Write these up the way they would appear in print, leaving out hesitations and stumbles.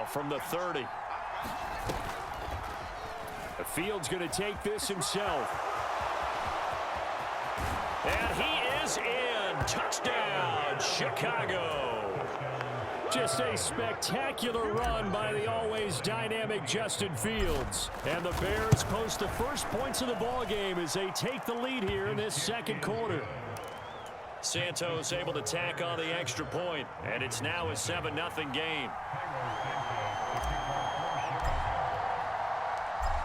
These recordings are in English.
now from the 30. Fields going to take this himself. And he is in. Touchdown, Chicago. Just a spectacular run by the always dynamic Justin Fields. And the Bears post the first points of the ballgame as they take the lead here in this second quarter. Santos able to tack on the extra point, and it's now a 7-0 game.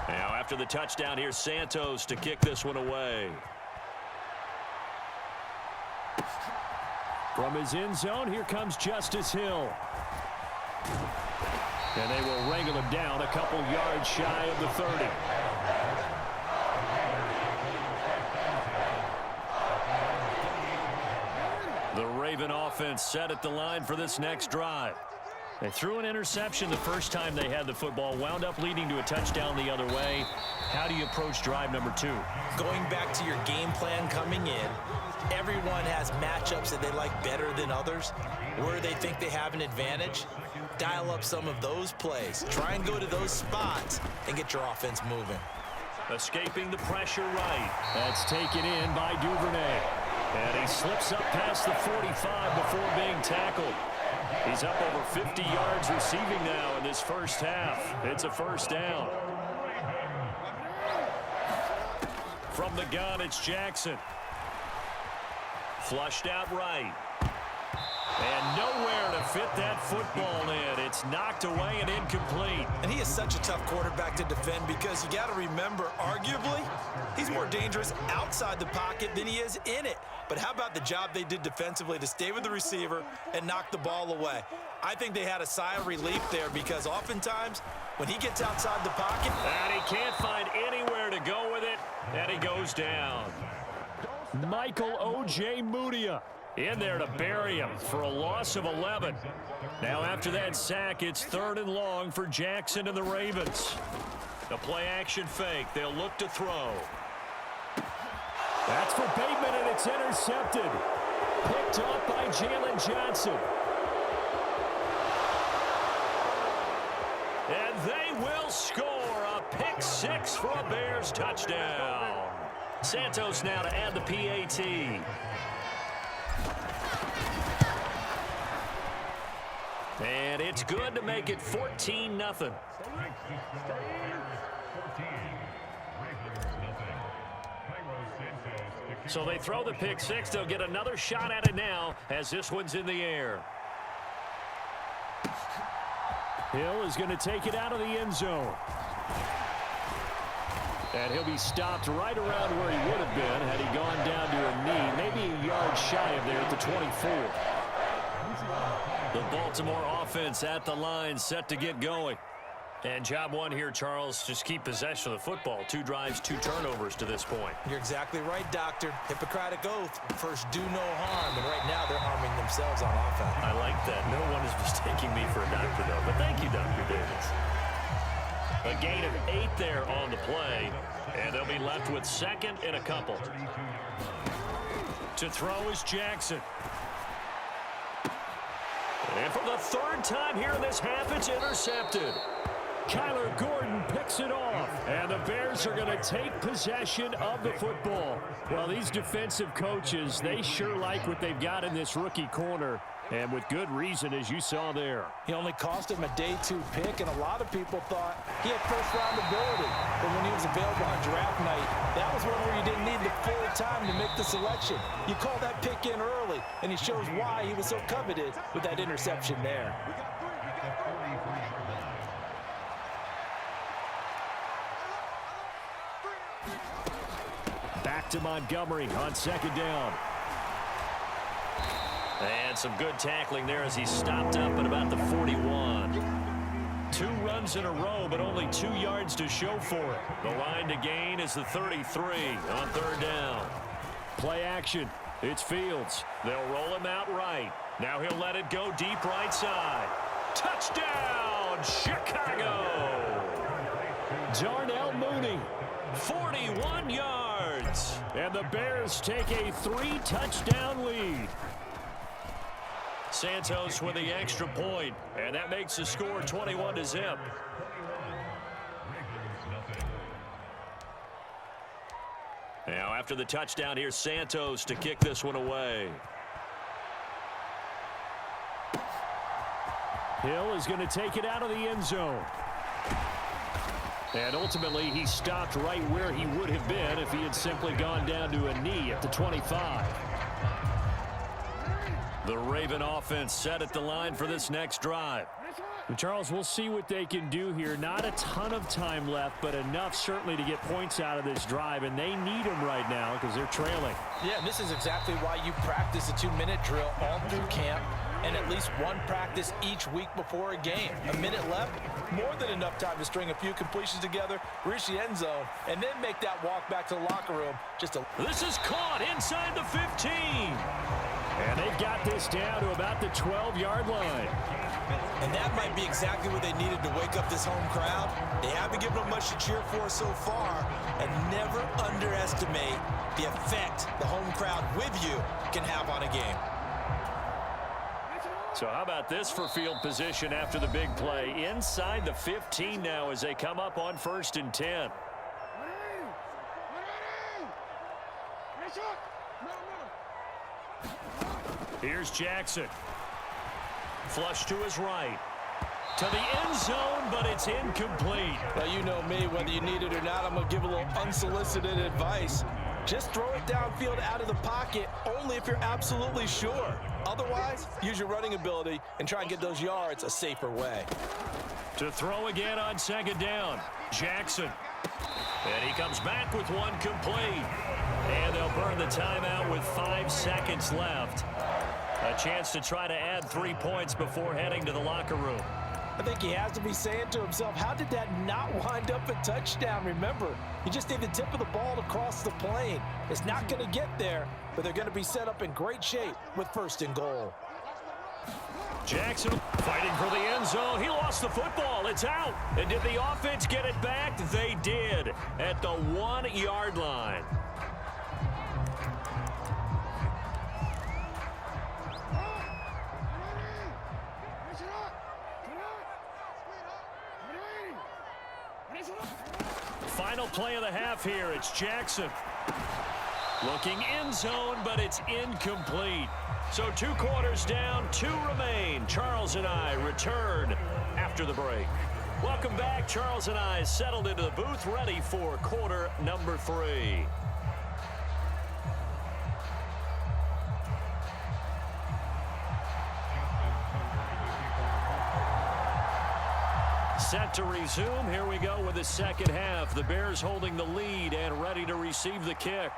Now after the touchdown, here's Santos to kick this one away. From his end zone, here comes Justice Hill. And they will wrangle him down a couple yards shy of the 30. The Raven offense set at the line for this next drive. They threw an interception the first time they had the football, wound up leading to a touchdown the other way. How do you approach drive number 2? Going back to your game plan coming in, everyone has matchups that they like better than others. Where they think they have an advantage, dial up some of those plays. Try and go to those spots and get your offense moving. Escaping the pressure right. That's taken in by Duvernay. And he slips up past the 45 before being tackled. He's up over 50 yards receiving now in this first half. It's a first down. From the gun, it's Jackson. Flushed out right. And nowhere to fit that football in. It's knocked away and incomplete. And he is such a tough quarterback to defend because you got to remember, arguably, he's more dangerous outside the pocket than he is in it. But how about the job they did defensively to stay with the receiver and knock the ball away? I think they had a sigh of relief there because oftentimes when he gets outside the pocket, and he can't find anywhere to go with it, and he goes down. Michael O.J. Mudia in there to bury him for a loss of 11. Now after that sack, it's 3rd and long for Jackson and the Ravens. The play action fake. They'll look to throw. That's for Bateman, and it's intercepted. Picked off by Jalen Johnson. And they will score a pick 6 for a Bears touchdown. Santos now to add the PAT. And it's good to make it 14-0. So they throw the pick 6. They'll get another shot at it now as this one's in the air. Hill is going to take it out of the end zone. And he'll be stopped right around where he would have been had he gone down to a knee, maybe a yard shy of there at the 24. The Baltimore offense at the line, set to get going. And job one here, Charles, just keep possession of the football. 2 drives, 2 turnovers to this point. You're exactly right, Doctor. Hippocratic oath. First, do no harm. And right now, they're harming themselves on offense. I like that. No one is mistaking me for a doctor, though. But thank you, Dr. Davis. A gain of 8 there on the play. And they'll be left with 2nd and a couple. To throw is Jackson. And for the 3rd time here in this half, it's intercepted. Kyler Gordon picks it off, and the Bears are going to take possession of the football. Well, these defensive coaches, they sure like what they've got in this rookie corner, and with good reason, as you saw there. He only cost him a day 2 pick, and a lot of people thought he had first-round ability. But when he was available on draft night, that was one where you didn't need the full time to make the selection. You call that pick in early, and he shows why he was so coveted with that interception there. Back to Montgomery on 2nd down. And some good tackling there as he stopped up at about the 41. 2 runs in a row, but only 2 yards to show for it. The line to gain is the 33 on 3rd down. Play action. It's Fields. They'll roll him out right. Now he'll let it go deep right side. Touchdown, Chicago! Darnell Mooney, 41 yards. And the Bears take a 3-touchdown lead. Santos with the extra point, and that makes the score 21-0. Now after the touchdown, here's Santos to kick this one away. Hill is going to take it out of the end zone. And ultimately, he stopped right where he would have been if he had simply gone down to a knee at the 25. The Raven offense set at the line for this next drive. And Charles, we'll see what they can do here. Not a ton of time left, but enough certainly to get points out of this drive, and they need them right now because they're trailing. Yeah, this is exactly why you practice a 2-minute drill all through camp and at least one practice each week before a game. A minute left, more than enough time to string a few completions together, reach the end zone, and then make that walk back to the locker room. This is caught inside the 15. And they've got this down to about the 12-yard line. And that might be exactly what they needed to wake up this home crowd. They haven't given them much to cheer for so far, and never underestimate the effect the home crowd with you can have on a game. So how about this for field position after the big play? Inside the 15 now as they come up on 1st and 10. Here's Jackson. Flush to his right. To the end zone, but it's incomplete. Well, you know me, whether you need it or not, I'm going to give a little unsolicited advice. Just throw it downfield out of the pocket, only if you're absolutely sure. Otherwise, use your running ability and try and get those yards a safer way. To throw again on 2nd down, Jackson. And he comes back with one complete. And they'll burn the timeout with 5 seconds left. A chance to try to add 3 points before heading to the locker room. I think he has to be saying to himself, how did that not wind up a touchdown? Remember, you just need the tip of the ball to cross the plane. It's not going to get there, but they're going to be set up in great shape with 1st and goal. Jackson fighting for the end zone. He lost the football. It's out. And did the offense get it back? They did at the 1-yard line. Final play of the half here. It's Jackson. Looking end zone, but it's incomplete. So 2 quarters down, 2 remain. Charles and I return after the break. Welcome back. Charles and I settled into the booth, ready for quarter number 3. Set to resume. Here we go with the second half. The Bears holding the lead and ready to receive the kick.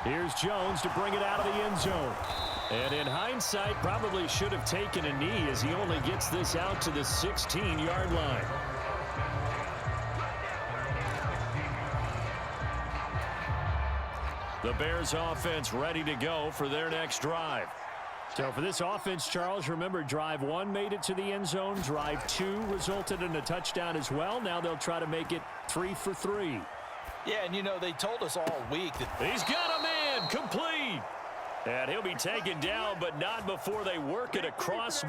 Here's Jones to bring it out of the end zone. And in hindsight, probably should have taken a knee as he only gets this out to the 16-yard line. The Bears offense ready to go for their next drive. So for this offense, Charles, remember, drive 1 made it to the end zone. Drive 2 resulted in a touchdown as well. Now they'll try to make it 3 for 3. Yeah, and you know, they told us all week that he's got a man complete. And he'll be taken down, but not before they work it across.